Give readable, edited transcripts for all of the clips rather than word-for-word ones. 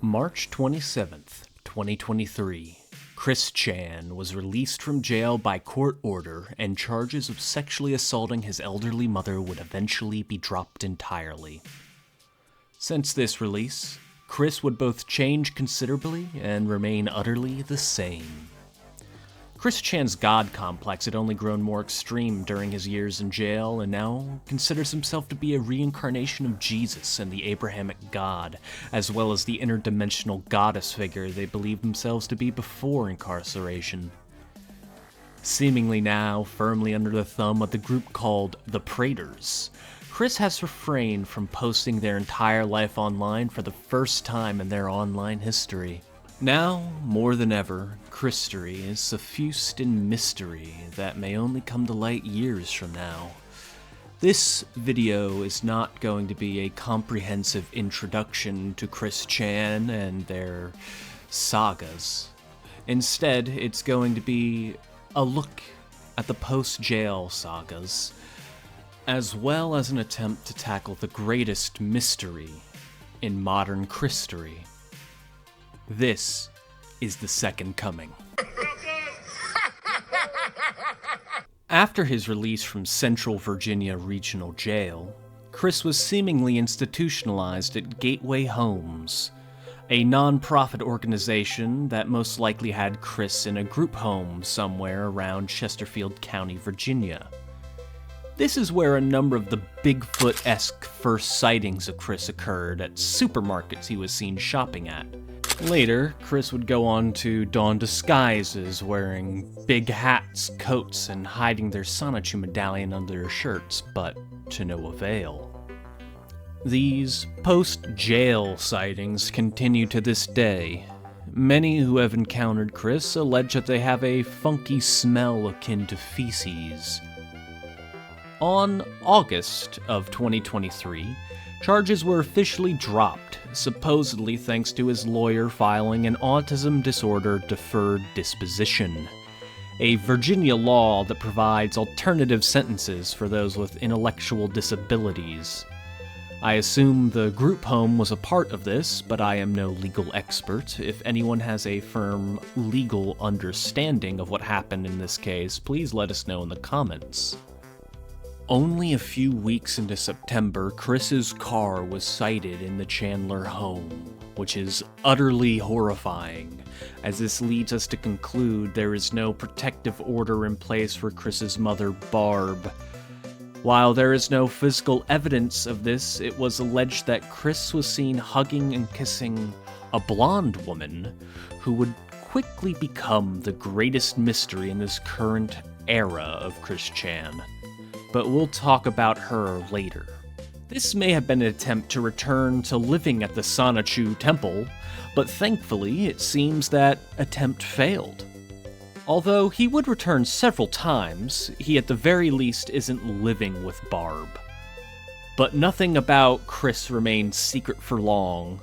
March 27th, 2023. Chris Chan was released from jail by court order, and charges of sexually assaulting his elderly mother would eventually be dropped entirely. Since this release, Chris would both change considerably and remain utterly the same. Chris Chan's God complex had only grown more extreme during his years in jail, and now considers himself to be a reincarnation of Jesus and the Abrahamic God, as well as the interdimensional goddess figure they believed themselves to be before incarceration. Seemingly now firmly under the thumb of the group called the Praetors, Chris has refrained from posting their entire life online for the first time in their online history. Now, more than ever, Christory is suffused in mystery that may only come to light years from now. This video is not going to be a comprehensive introduction to Chris Chan and their sagas. Instead, it's going to be a look at the post-jail sagas, as well as an attempt to tackle the greatest mystery in modern Christory. This is the Second Coming. After his release from Central Virginia Regional Jail, Chris was seemingly institutionalized at Gateway Homes, a non-profit organization that most likely had Chris in a group home somewhere around Chesterfield County, Virginia. This is where a number of the Bigfoot-esque first sightings of Chris occurred at supermarkets he was seen shopping at. Later, Chris would go on to don disguises, wearing big hats, coats, and hiding their Sonichu medallion under their shirts, but to no avail. These post-jail sightings continue to this day. Many who have encountered Chris allege that they have a funky smell akin to feces. On August of 2023, charges were officially dropped, supposedly thanks to his lawyer filing an autism disorder deferred disposition, a Virginia law that provides alternative sentences for those with intellectual disabilities. I assume the group home was a part of this, but I am no legal expert. If anyone has a firm legal understanding of what happened in this case, please let us know in the comments. Only a few weeks into September, Chris's car was sighted in the Chandler home, which is utterly horrifying, as this leads us to conclude there is no protective order in place for Chris's mother, Barb. While there is no physical evidence of this, it was alleged that Chris was seen hugging and kissing a blonde woman who would quickly become the greatest mystery in this current era of Chris Chan. But we'll talk about her later. This may have been an attempt to return to living at the Sonichu Temple, but thankfully it seems that attempt failed. Although he would return several times, he at the very least isn't living with Barb. But nothing about Chris remained secret for long.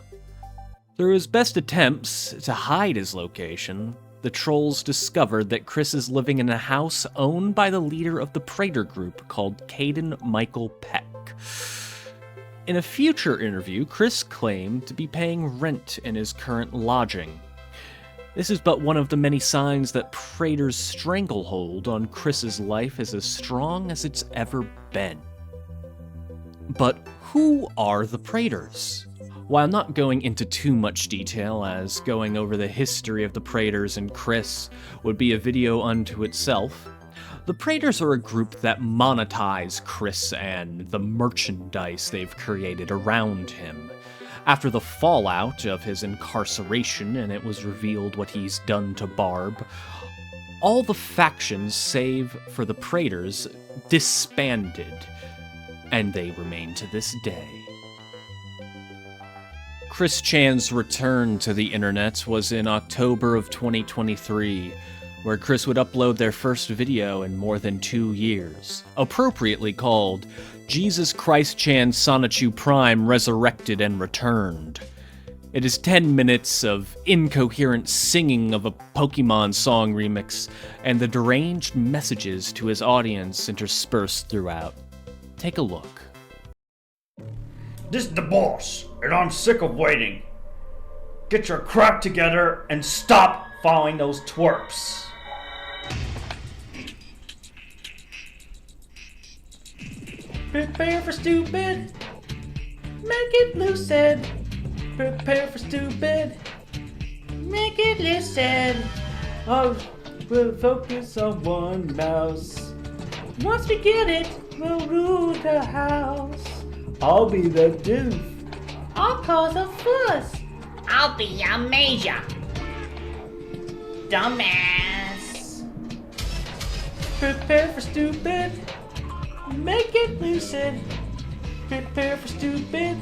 Through his best attempts to hide his location, the trolls discovered that Chris is living in a house owned by the leader of the Praetor group called Caden Michael Peck. In a future interview, Chris claimed to be paying rent in his current lodging. This is but one of the many signs that Praetor's stranglehold on Chris's life is as strong as it's ever been. But who are the Praetors? While not going into too much detail, as going over the history of the Praetors and Chris would be a video unto itself, the Praetors are a group that monetize Chris and the merchandise they've created around him. After the fallout of his incarceration and it was revealed what he's done to Barb, all the factions save for the Praetors disbanded, and they remain to this day. Chris Chan's return to the internet was in October of 2023, where Chris would upload their first video in more than 2 years, appropriately called Jesus Christ Chan Sonichu Prime Resurrected and Returned. It is 10 minutes of incoherent singing of a Pokemon song remix, and the deranged messages to his audience interspersed throughout. Take a look. This is the boss, and I'm sick of waiting. Get your crap together and stop following those twerps. Prepare for stupid. Make it lucid. Prepare for stupid. Make it lucid. Oh, we'll focus on one mouse. Once we get it, we'll rule the house. I'll be the doof. I'll cause a fuss. I'll be a major. Dumbass. Prepare for stupid. Make it lucid. Prepare for stupid.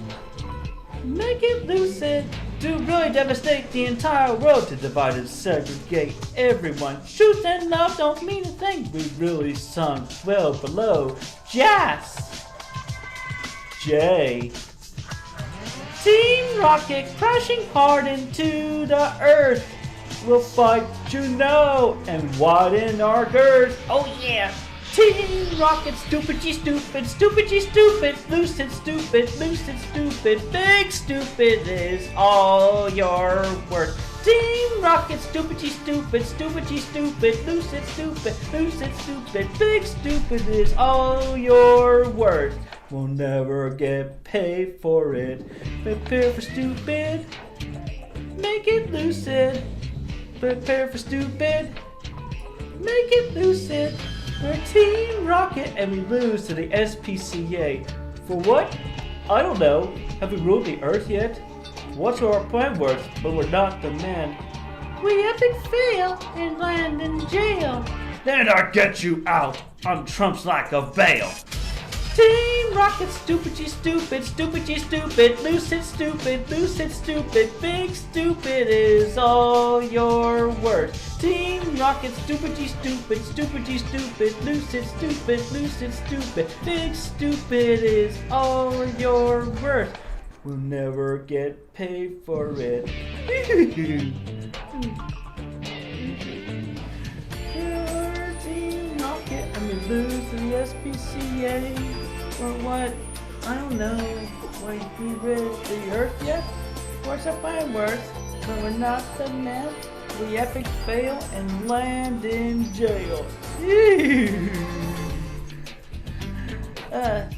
Make it lucid. To really devastate the entire world, to divide and segregate everyone. Truth and love don't mean a thing. We really sunk well below jazz. J. Team Rocket crashing hard into the earth. We'll fight Juno and widen our girth. Oh yeah. Team Rocket, stupid, stupid, stupid, stupid, lucid, stupid, big stupid is all your worth. Team Rocket, stupid, stupid, lucid, stupid, big stupid is all your worth. We'll never get paid for it. Prepare for stupid, make it lucid. Prepare for stupid, make it lucid. We're Team Rocket and we lose to the SPCA. For what? I don't know. Have we ruled the Earth yet? What's our plan worth, but we're not the man? We epic fail and land in jail. Then I get you out on Trump's like a veil. Team Rocket, stupid, lucid, stupid, big stupid is all your worth. Team Rocket, stupid, lucid, stupid, big stupid is all your worth. We'll never get paid for it. Team Rocket, and we lose to the SPCA. Or what? I don't know. Wait, we rid the Earth yet? What's our plan worth? But we're not the man. We epic fail and land in jail.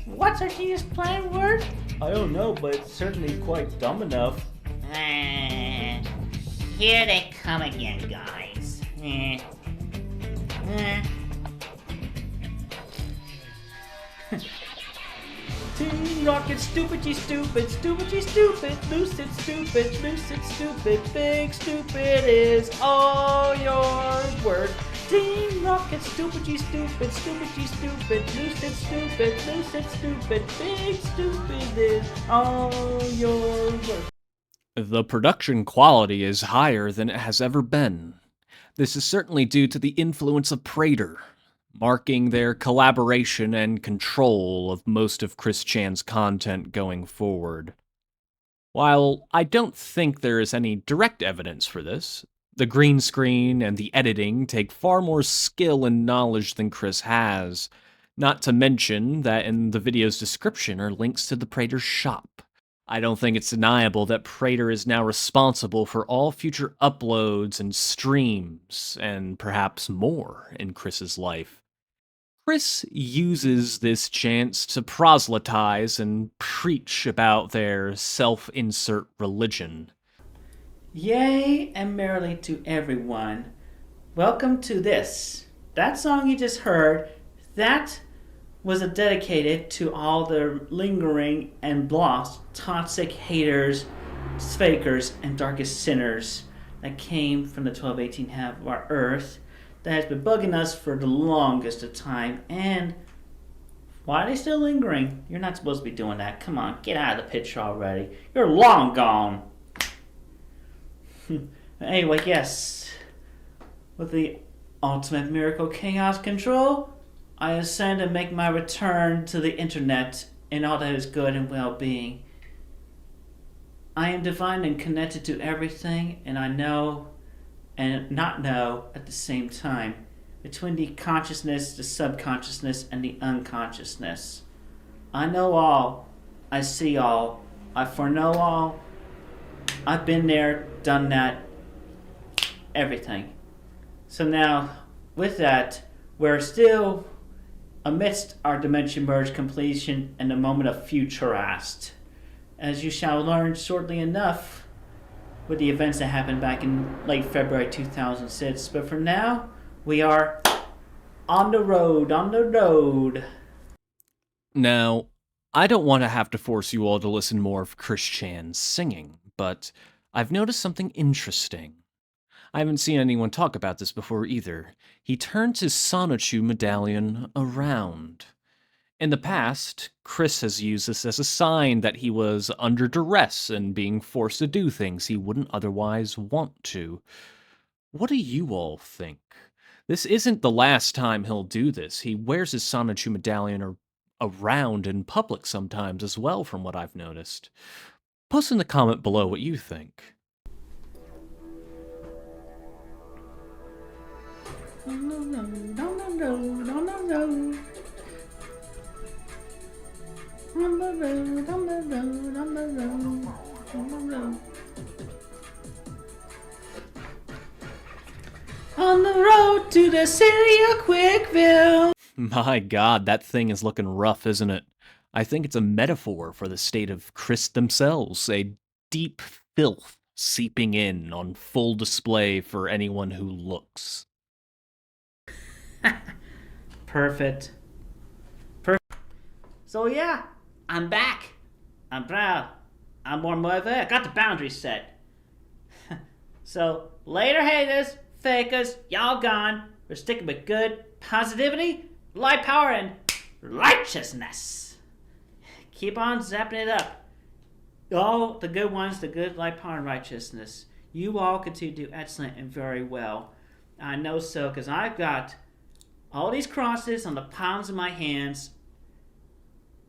What's our genius plan worth? I don't know, but it's certainly quite dumb enough. Here they come again, guys. Team Rocket, stupid, lucid, stupid, big stupid is all your worth. Team Rocket, stupid, lucid, stupid, big stupid is all your worth. The production quality is higher than it has ever been. This is certainly due to the influence of Prater, marking their collaboration and control of most of Chris Chan's content going forward. While I don't think there is any direct evidence for this, the green screen and the editing take far more skill and knowledge than Chris has, not to mention that in the video's description are links to the Prater shop. I don't think it's deniable that Prater is now responsible for all future uploads and streams, and perhaps more in Chris's life. Chris uses this chance to proselytize and preach about their self-insert religion. Yea and merrily to everyone. Welcome to this. That song you just heard, that was dedicated to all the lingering and lost toxic haters, fakers, and darkest sinners that came from the 12-18 half of our earth that has been bugging us for the longest of time. And why are they still lingering? You're not supposed to be doing that. Come on, get out of the picture already. You're long gone. Anyway, yes. With the ultimate miracle chaos control, I ascend and make my return to the internet in all that is good and well-being. I am divine and connected to everything, and I know and not know at the same time, between the consciousness, the subconsciousness, and the unconsciousness. I know all, I see all, I foreknow all, I've been there, done that, everything. So now, with that, we're still amidst our Dimension Merge completion and the moment of Futurast. As you shall learn shortly enough with the events that happened back in late February 2006. But for now, we are on the road. Now, I don't want to have to force you all to listen more of Chris Chan's singing, but I've noticed something interesting. I haven't seen anyone talk about this before either. He turns his Sonichu medallion around. In the past, Chris has used this as a sign that he was under duress and being forced to do things he wouldn't otherwise want to. What do you all think? This isn't the last time he'll do this. He wears his Sonichu medallion around in public sometimes as well, from what I've noticed. Post in the comment below what you think. On the road to the city of Quickville. My god, that thing is looking rough, isn't it? I think it's a metaphor for the state of Chris themselves, a deep filth seeping in on full display for anyone who looks. Perfect. So yeah, I'm back. I'm proud. I'm more motivated. I got the boundaries set. So later, haters, fakers, y'all gone. We're sticking with good positivity, light power, and righteousness. Keep on zapping it up. All the good ones, the good light power and righteousness. You all continue to do excellent and very well. I know so, because I've got all these crosses on the palms of my hands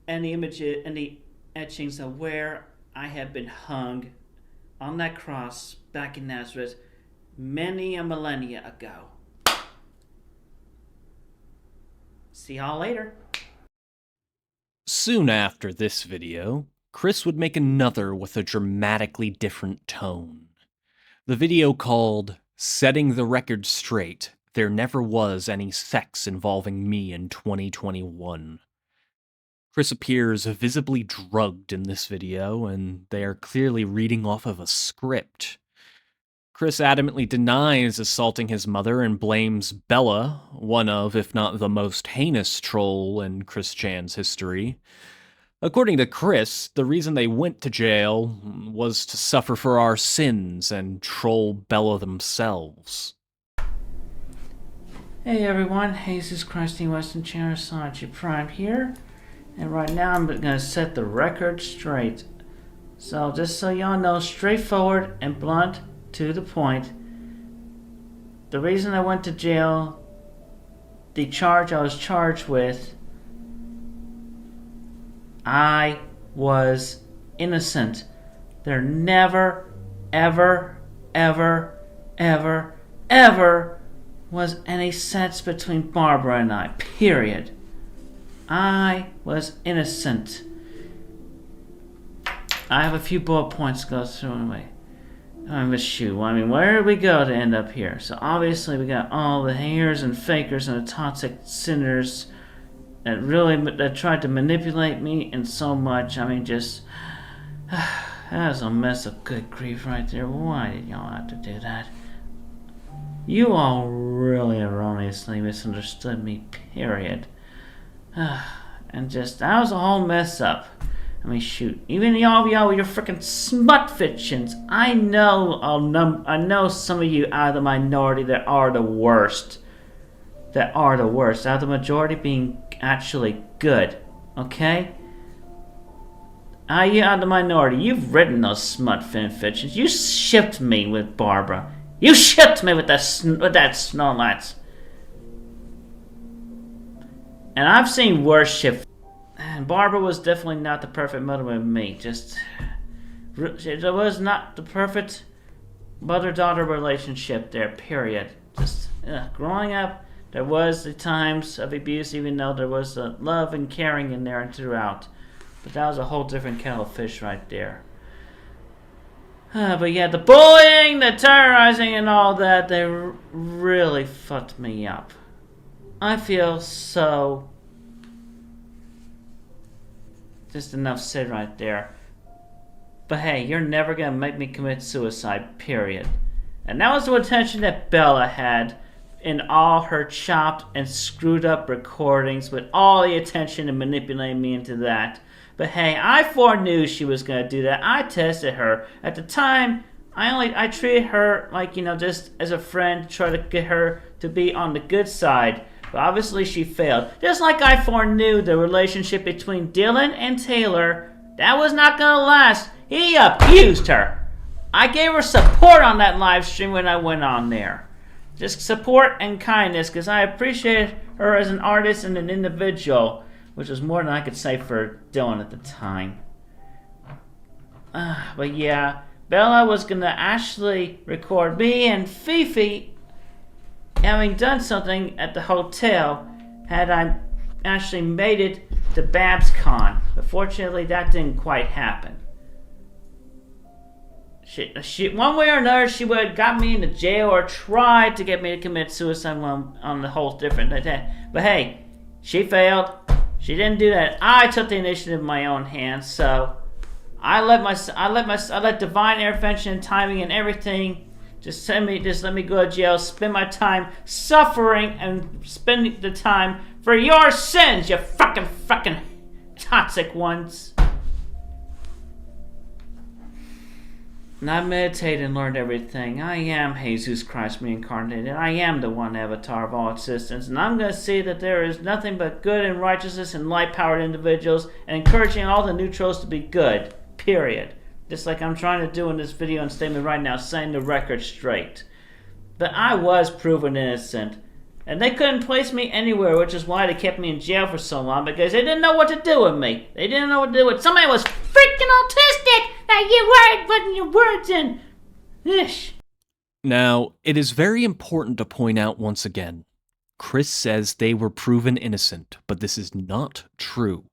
and the images and the etchings of where I have been hung on that cross back in Nazareth many a millennia ago. See y'all later. Soon after this video, Chris would make another with a dramatically different tone. The video called Setting the Record Straight, There Never Was Any Sex Involving Me in 2021. Chris appears visibly drugged in this video, and they are clearly reading off of a script. Chris adamantly denies assaulting his mother and blames Bella, one of, if not the most heinous troll in Chris Chan's history. According to Chris, the reason they went to jail was to suffer for our sins and troll Bella themselves. Hey everyone, Jesus Christy Western Chair Sanchi Prime here. And right now I'm going to set the record straight. So just so y'all know, straightforward and blunt, to the point. The reason I went to jail, the charge I was charged with, I was innocent. There never, ever, ever, ever, ever was any sex between Barbara and I, period. I was innocent. I have a few bullet points to go through anyway. Where did we go to end up here? So obviously we got all the haters and fakers and the toxic sinners that tried to manipulate me and so much. That was a mess of good grief right there. Why did y'all have to do that? You all really erroneously misunderstood me, period. And that was a whole mess up. Even y'all with your freaking smut fictions. I know some of you out of the minority that are the worst. Out of the majority being actually good. Okay? You out of the minority. You've written those smut fan fictions. You shipped me with Barbara. You shipped me with that Snorlax. And I've seen worse ship. And Barbara was definitely not the perfect mother with me. There was not the perfect mother-daughter relationship there, period. Growing up, there was the times of abuse, even though there was love and caring in there and throughout. But that was a whole different kettle of fish right there. But yeah, the bullying, the terrorizing, and all that, they really fucked me up. I feel so... Just enough said right there. But hey, you're never gonna make me commit suicide, period. And that was the intention that Bella had in all her chopped and screwed up recordings, with all the attention and manipulating me into that. But hey, I foreknew she was gonna do that. I tested her. At the time, I treated her like, just as a friend to try to get her to be on the good side. But obviously she failed. Just like I foreknew the relationship between Dylan and Taylor, that was not gonna last. He abused her. I gave her support on that live stream when I went on there. Just support and kindness, because I appreciated her as an artist and an individual, which was more than I could say for Dylan at the time. But yeah, Bella was gonna actually record me and Fifi having done something at the hotel had I actually made it to BabsCon. But fortunately, that didn't quite happen. She, one way or another, she would have got me into jail or tried to get me to commit suicide on the whole different. But hey, she failed. She didn't do that. I took the initiative in my own hands, so I let divine intervention and timing and everything just let me go to jail, spend my time suffering and spending the time for your sins, you fucking toxic ones. And I meditated and learned everything. I am Jesus Christ reincarnated. I am the one avatar of all existence. And I'm going to see that there is nothing but good and righteousness and light-powered individuals, and encouraging all the neutrals to be good. Period. Just like I'm trying to do in this video and statement right now, setting the record straight. But I was proven innocent. And they couldn't place me anywhere, which is why they kept me in jail for so long, because they didn't know what to do with me. They didn't know what to do with somebody was freaking autistic that you weren't putting your words in. Ish. Now, it is very important to point out once again, Chris says they were proven innocent, but this is not true.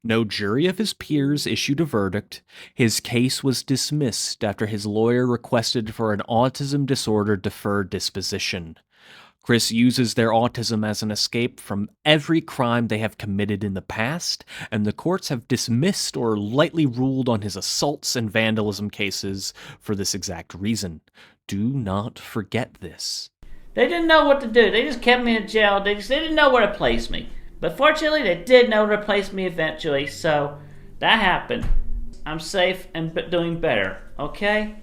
No jury of his peers issued a verdict. His case was dismissed after his lawyer requested for an autism disorder deferred disposition. Chris uses their autism as an escape from every crime they have committed in the past, and the courts have dismissed or lightly ruled on his assaults and vandalism cases for this exact reason. Do not forget this. They didn't know what to do. They just kept me in jail. They didn't know where to place me. But fortunately, they did know where to place me eventually, so that happened. I'm safe and doing better, okay?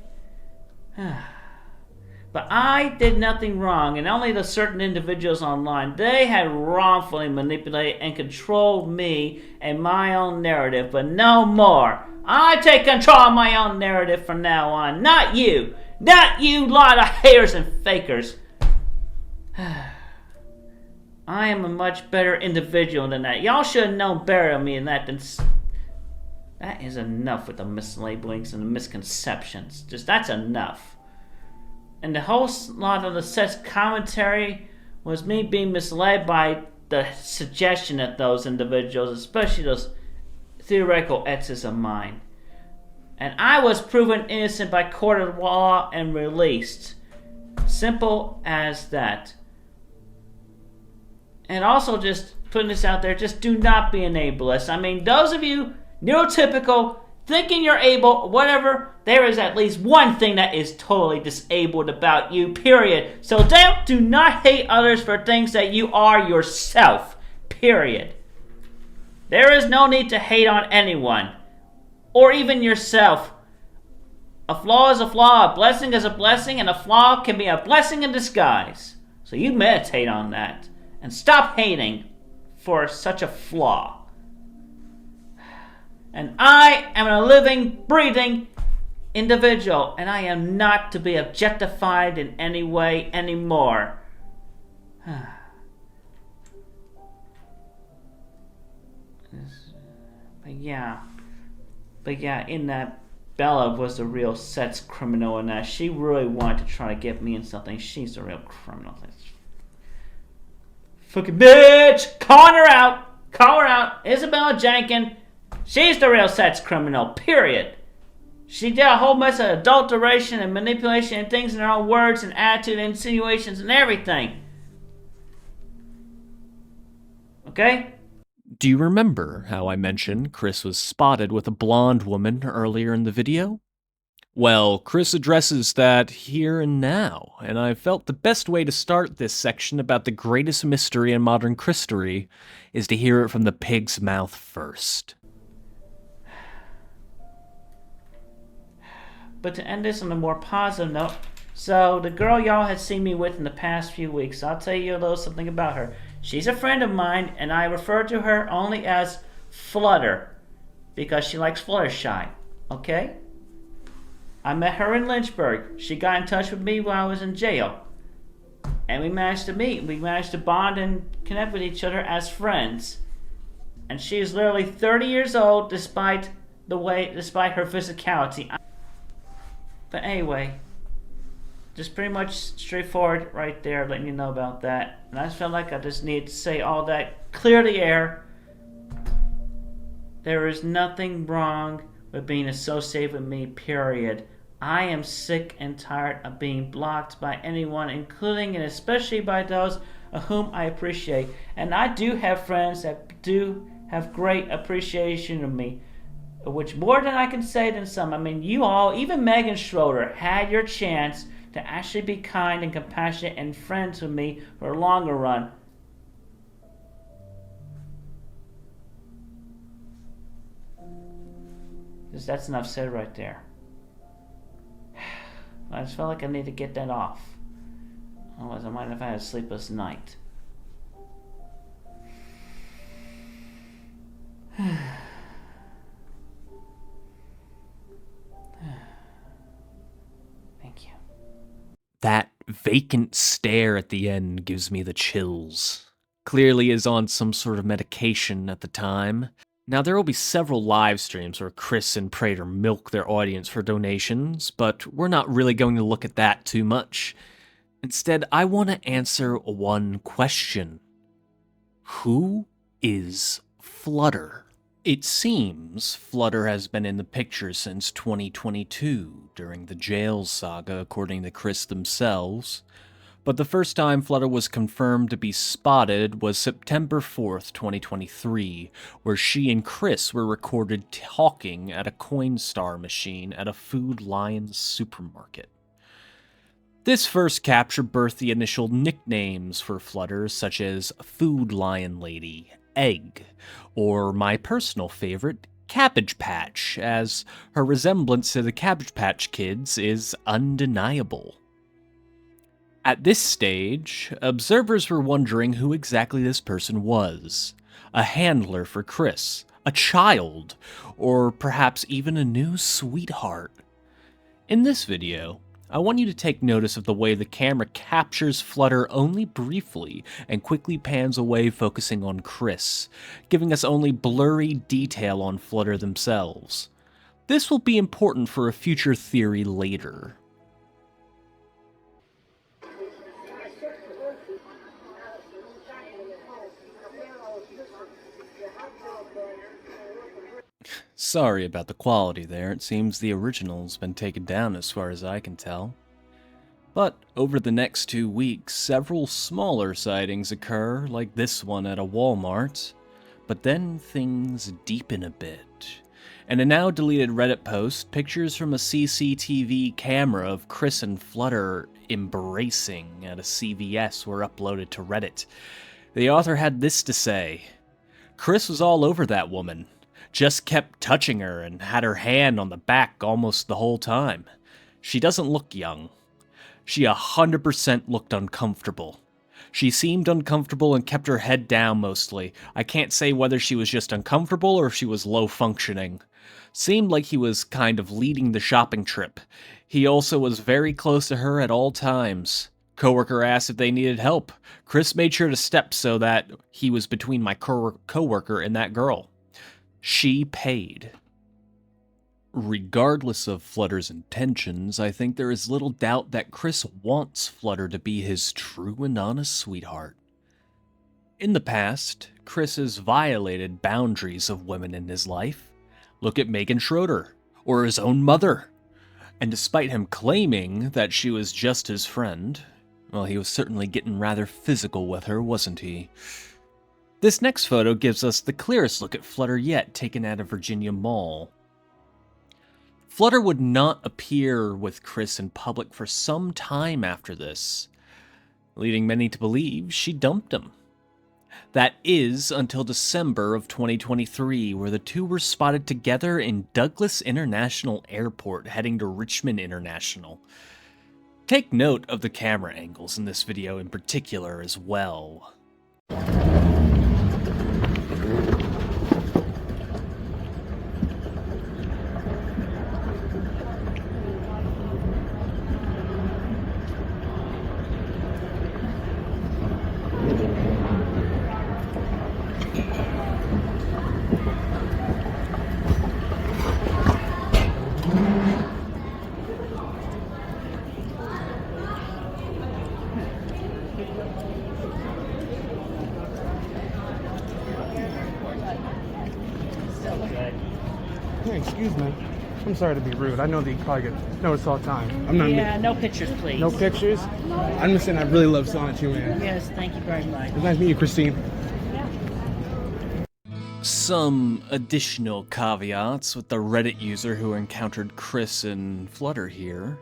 But I did nothing wrong, and only the certain individuals online, they had wrongfully manipulated and controlled me and my own narrative, but no more. I take control of my own narrative from now on, not you. Not you lot of haters and fakers. I am a much better individual than that. Y'all should have known better of me than that. That is enough with the mislabelings and the misconceptions. That's enough. And the whole lot of the set's commentary was me being misled by the suggestion of those individuals, especially those theoretical exes of mine. And I was proven innocent by court of law and released. Simple as that. And also, just putting this out there, just do not be an ableist. I mean, those of you neurotypical, thinking you're able, whatever, there is at least one thing that is totally disabled about you, period. So do not hate others for things that you are yourself, period. There is no need to hate on anyone, or even yourself. A flaw is a flaw, a blessing is a blessing, and a flaw can be a blessing in disguise. So you meditate on that. And stop hating for such a flaw. And I am a living, breathing individual, and I am not to be objectified in any way anymore. But yeah, in that, Bella was the real sex criminal in that. She really wanted to try to get me in something. She's the real criminal. Fucking bitch! Calling her out! Call her out! Isabella Jenkins. She's the real sex criminal, period. She did a whole mess of adulteration and manipulation and things in her own words and attitude and insinuations and everything. Okay? Do you remember how I mentioned Chris was spotted with a blonde woman earlier in the video? Well, Chris addresses that here and now, and I felt the best way to start this section about the greatest mystery in modern Christory is to hear it from the pig's mouth first. But to end this on a more positive note, so the girl y'all had seen me with in the past few weeks, I'll tell you a little something about her. She's a friend of mine, and I refer to her only as Flutter, because she likes Fluttershy, okay? I met her in Lynchburg. She got in touch with me while I was in jail. And we managed to meet. We managed to bond and connect with each other as friends. And she is literally 30 years old despite her physicality. But anyway, just pretty much straightforward right there, letting you know about that. And I just felt like I just needed to say all that, clear the air. There is nothing wrong with being associated with me, period. I am sick and tired of being blocked by anyone, including and especially by those of whom I appreciate. And I do have friends that do have great appreciation of me, which more than I can say than some. I mean, you all, even Megan Schroeder, had your chance to actually be kind and compassionate and friends with me for a longer run. That's enough said right there. I just felt like I need to get that off. Otherwise I might have had a sleepless night. Thank you. That vacant stare at the end gives me the chills. Clearly is on some sort of medication at the time. Now, there will be several live streams where Chris and Prater milk their audience for donations, but we're not really going to look at that too much. Instead, I want to answer one question. Who is Flutter? It seems Flutter has been in the picture since 2022, during the jail saga according to Chris themselves. But the first time Flutter was confirmed to be spotted was September 4th, 2023, where she and Chris were recorded talking at a Coinstar machine at a Food Lion supermarket. This first capture birthed the initial nicknames for Flutter, such as Food Lion Lady, Egg, or my personal favorite, Cabbage Patch, as her resemblance to the Cabbage Patch Kids is undeniable. At this stage, observers were wondering who exactly this person was. A handler for Chris, a child, or perhaps even a new sweetheart. In this video, I want you to take notice of the way the camera captures Flutter only briefly and quickly pans away focusing on Chris, giving us only blurry detail on Flutter themselves. This will be important for a future theory later. Sorry about the quality there, it seems the original's been taken down as far as I can tell. But over the next 2 weeks, several smaller sightings occur, like this one at a Walmart. But then things deepen a bit. In a now deleted Reddit post, pictures from a CCTV camera of Chris and Flutter embracing at a CVS were uploaded to Reddit. The author had this to say: Chris was all over that woman. Just kept touching her and had her hand on the back almost the whole time. She doesn't look young. She 100% looked uncomfortable. She seemed uncomfortable and kept her head down mostly. I can't say whether she was just uncomfortable or if she was low functioning. Seemed like he was kind of leading the shopping trip. He also was very close to her at all times. Coworker asked if they needed help. Chris made sure to step so that he was between my coworker and that girl. She paid. Regardless of Flutter's intentions, I think there is little doubt that Chris wants Flutter to be his true and honest sweetheart. In the past, Chris has violated boundaries of women in his life. Look at Megan Schroeder, or his own mother. And despite him claiming that she was just his friend, well, he was certainly getting rather physical with her, wasn't he? This next photo gives us the clearest look at Flutter yet, taken at a Virginia mall. Flutter would not appear with Chris in public for some time after this, leading many to believe she dumped him. That is until December of 2023, where the two were spotted together in Douglas International Airport heading to Richmond International. Take note of the camera angles in this video in particular as well. Hey, excuse me. I'm sorry to be rude. I know that you probably get noticed all the time. I'm not. Yeah, no pictures, please. No pictures? I understand. I really love Sonic 2, man. Yes, thank you very much. It was nice meeting you, Christine. Some additional caveats with the Reddit user who encountered Chris and Flutter here.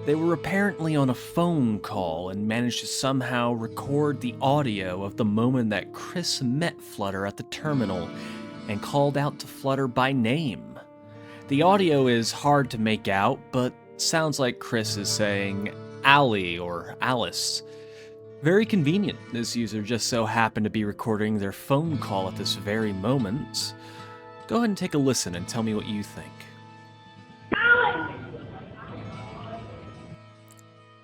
They were apparently on a phone call and managed to somehow record the audio of the moment that Chris met Flutter at the terminal and called out to Flutter by name. The audio is hard to make out, but sounds like Chris is saying Allie or Alice. Very convenient. This user just so happened to be recording their phone call at this very moment. Go ahead and take a listen and tell me what you think.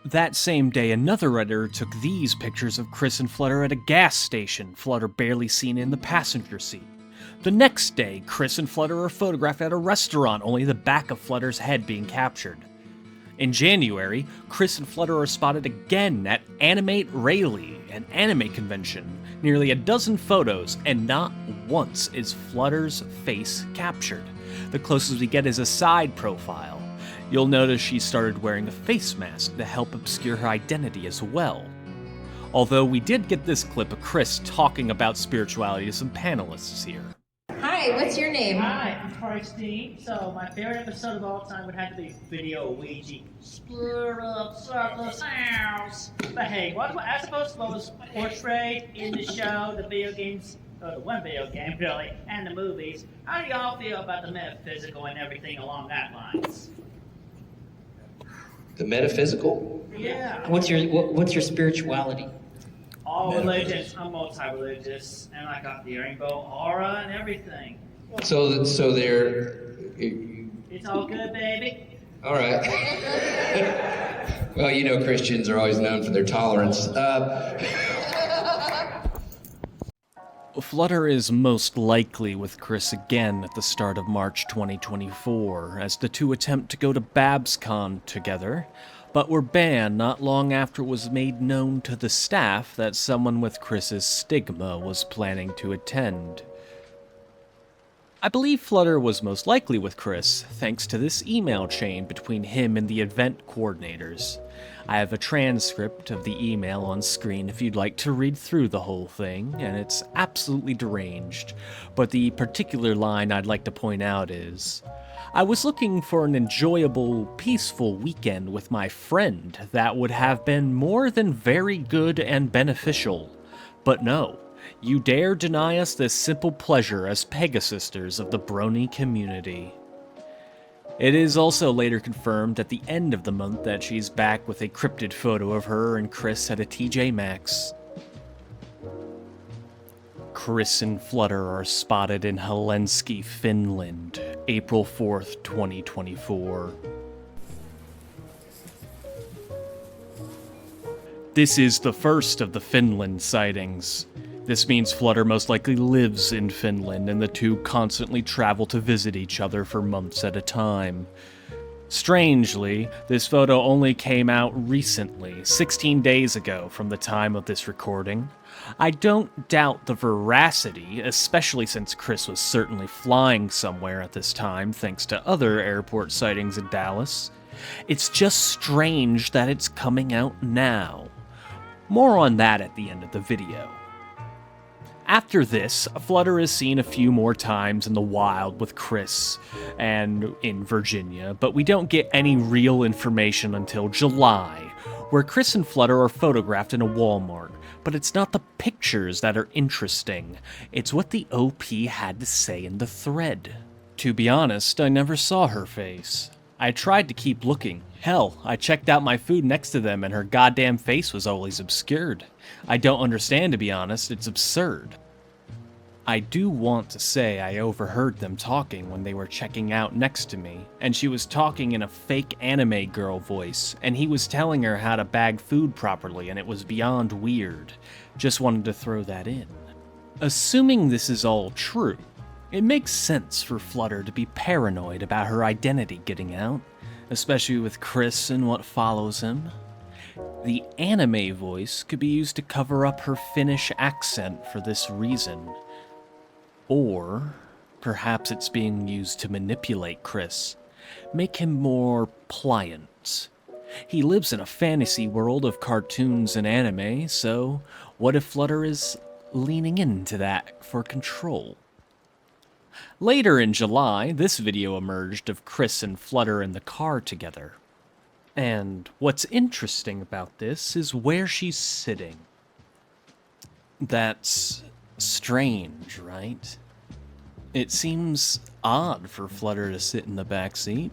That same day, another Redditor took these pictures of Chris and Flutter at a gas station, Flutter barely seen in the passenger seat. The next day, Chris and Flutter are photographed at a restaurant, only the back of Flutter's head being captured. In January, Chris and Flutter are spotted again at Animate Rayleigh, an anime convention. Nearly a dozen photos, and not once is Flutter's face captured. The closest we get is a side profile. You'll notice she started wearing a face mask to help obscure her identity as well. Although we did get this clip of Chris talking about spirituality to some panelists here. Hi, what's your name? Hi, I'm Christory. So my favorite episode of all time would have to be Video Ouija. Split up circle sounds. But hey, what I suppose was portrayed in the show, the video games, or the one video game really, and the movies. How do y'all feel about the metaphysical and everything along that lines? The metaphysical? Yeah. What's your spirituality? All religions, I'm multi-religious, and I got the rainbow aura and everything. So they're... It's all good, baby. All right. Well, you know, Christians are always known for their tolerance. Flutter is most likely with Chris again at the start of March 2024, as the two attempt to go to BabsCon together, but were banned not long after it was made known to the staff that someone with Chris's stigma was planning to attend. I believe Flutter was most likely with Chris, thanks to this email chain between him and the event coordinators. I have a transcript of the email on screen if you'd like to read through the whole thing, and it's absolutely deranged, but the particular line I'd like to point out is, I was looking for an enjoyable, peaceful weekend with my friend that would have been more than very good and beneficial, but no. You dare deny us this simple pleasure as Pegasisters of the Brony community. It is also later confirmed at the end of the month that she's back with a cryptid photo of her and Chris at a TJ Maxx. Chris and Flutter are spotted in Helsinki, Finland, April 4th, 2024. This is the first of the Finland sightings. This means Flutter most likely lives in Finland, and the two constantly travel to visit each other for months at a time. Strangely, this photo only came out recently, 16 days ago from the time of this recording. I don't doubt the veracity, especially since Chris was certainly flying somewhere at this time thanks to other airport sightings in Dallas. It's just strange that it's coming out now. More on that at the end of the video. After this, Flutter is seen a few more times in the wild with Chris and in Virginia, but we don't get any real information until July, where Chris and Flutter are photographed in a Walmart. But it's not the pictures that are interesting, it's what the OP had to say in the thread. To be honest, I never saw her face. I tried to keep looking. Hell, I checked out my food next to them and her goddamn face was always obscured. I don't understand, to be honest, it's absurd. I do want to say I overheard them talking when they were checking out next to me, and she was talking in a fake anime girl voice, and he was telling her how to bag food properly, and it was beyond weird. Just wanted to throw that in. Assuming this is all true, it makes sense for Flutter to be paranoid about her identity getting out, especially with Chris and what follows him. The anime voice could be used to cover up her Finnish accent for this reason. Or perhaps it's being used to manipulate Chris, make him more pliant. He lives in a fantasy world of cartoons and anime, so what if Flutter is leaning into that for control? Later in July, this video emerged of Chris and Flutter in the car together. And what's interesting about this is where she's sitting. That's strange, right? It seems odd for Flutter to sit in the back seat.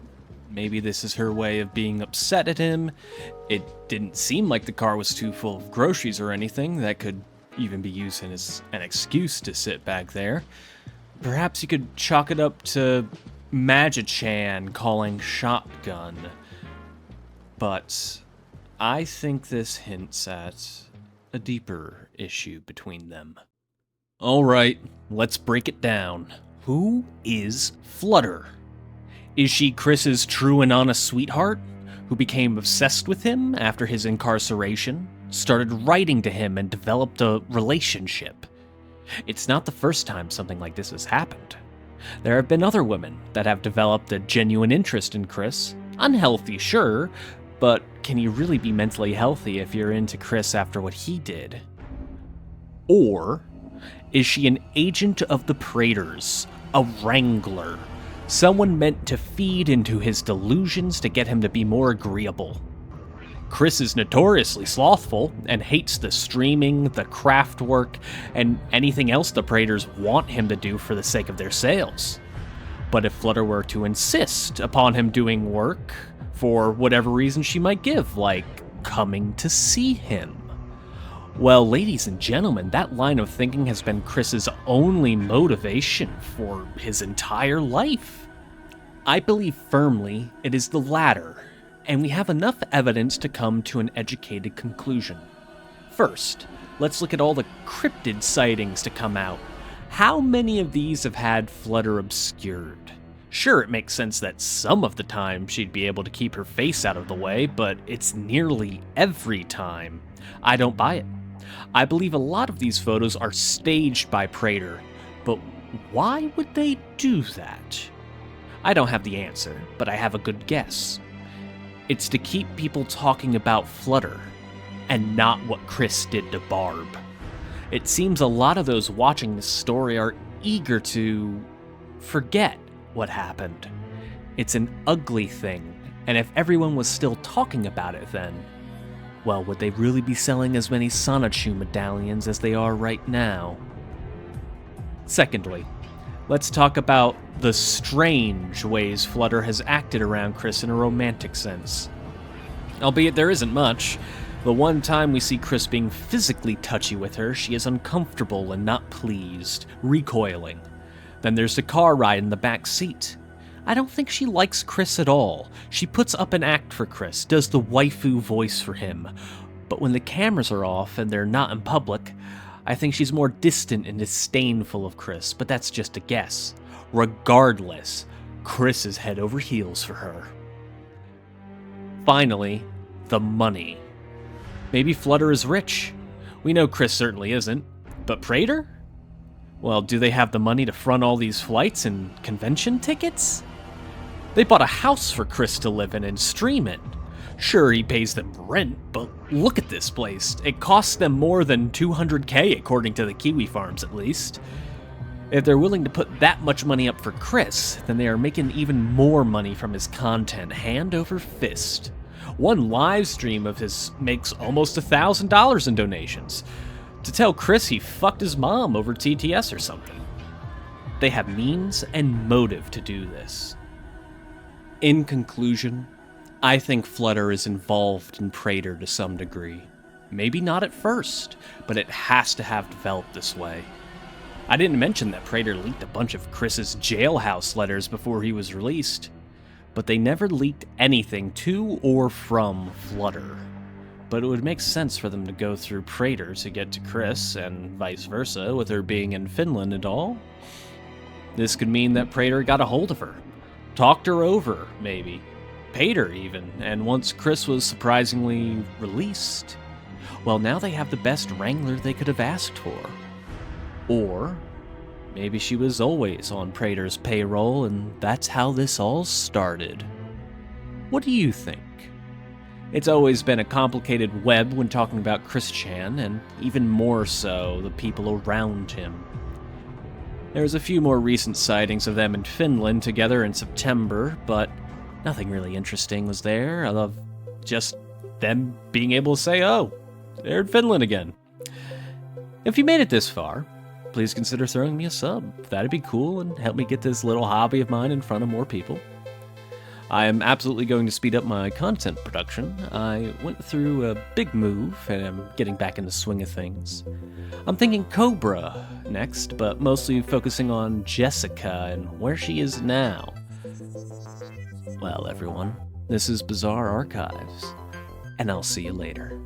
Maybe this is her way of being upset at him. It didn't seem like the car was too full of groceries or anything. That could even be used as an excuse to sit back there. Perhaps you could chalk it up to Magi-chan calling shotgun. But I think this hints at a deeper issue between them. Alright, let's break it down. Who is Flutter? Is she Chris's true and honest sweetheart, who became obsessed with him after his incarceration, started writing to him and developed a relationship? It's not the first time something like this has happened. There have been other women that have developed a genuine interest in Chris. Unhealthy, sure, but can you really be mentally healthy if you're into Chris after what he did? Or is she an agent of the Praetors, a wrangler, someone meant to feed into his delusions to get him to be more agreeable? Chris is notoriously slothful and hates the streaming, the craft work, and anything else the Praetors want him to do for the sake of their sales. But if Flutter were to insist upon him doing work, for whatever reason she might give, like coming to see him, well, ladies and gentlemen, that line of thinking has been Chris's only motivation for his entire life. I believe firmly it is the latter, and we have enough evidence to come to an educated conclusion. First, let's look at all the cryptid sightings to come out. How many of these have had Flutter obscured? Sure, it makes sense that some of the time she'd be able to keep her face out of the way, but it's nearly every time. I don't buy it. I believe a lot of these photos are staged by Praetor, but why would they do that? I don't have the answer, but I have a good guess. It's to keep people talking about Flutter, and not what Chris did to Barb. It seems a lot of those watching this story are eager to forget what happened. It's an ugly thing, and if everyone was still talking about it then, well, would they really be selling as many Sonichu medallions as they are right now? Secondly, let's talk about the strange ways Flutter has acted around Chris in a romantic sense. Albeit there isn't much. The one time we see Chris being physically touchy with her, she is uncomfortable and not pleased, recoiling. Then there's the car ride in the back seat. I don't think she likes Chris at all. She puts up an act for Chris, does the waifu voice for him. But when the cameras are off and they're not in public, I think she's more distant and disdainful of Chris, but that's just a guess. Regardless, Chris is head over heels for her. Finally, the money. Maybe Flutter is rich. We know Chris certainly isn't. But Prater? Well, do they have the money to front all these flights and convention tickets? They bought a house for Chris to live in and stream in. Sure, he pays them rent, but look at this place. It costs them more than $200K, according to the Kiwi Farms at least. If they're willing to put that much money up for Chris, then they are making even more money from his content, hand over fist. One live stream of his makes almost $1,000 in donations. To tell Chris he fucked his mom over TTS or something. They have means and motive to do this. In conclusion, I think Flutter is involved in Prater to some degree. Maybe not at first, but it has to have developed this way. I didn't mention that Prater leaked a bunch of Chris's jailhouse letters before he was released, but they never leaked anything to or from Flutter. But it would make sense for them to go through Prater to get to Chris, and vice versa, with her being in Finland and all. This could mean that Prater got a hold of her, talked her over, maybe, paid her even, and once Chris was surprisingly released, well, now they have the best wrangler they could have asked for. Or maybe she was always on Prater's payroll, and that's how this all started. What do you think? It's always been a complicated web when talking about Chris Chan, and even more so the people around him. There's a few more recent sightings of them in Finland together in September, but nothing really interesting was there. I love just them being able to say, oh, they're in Finland again. If you made it this far, please consider throwing me a sub. That'd be cool and help me get this little hobby of mine in front of more people. I am absolutely going to speed up my content production. I went through a big move and I'm getting back in the swing of things. I'm thinking Cobra next, but mostly focusing on Jessica and where she is now. Well, everyone, this is Bizarre Archives, and I'll see you later.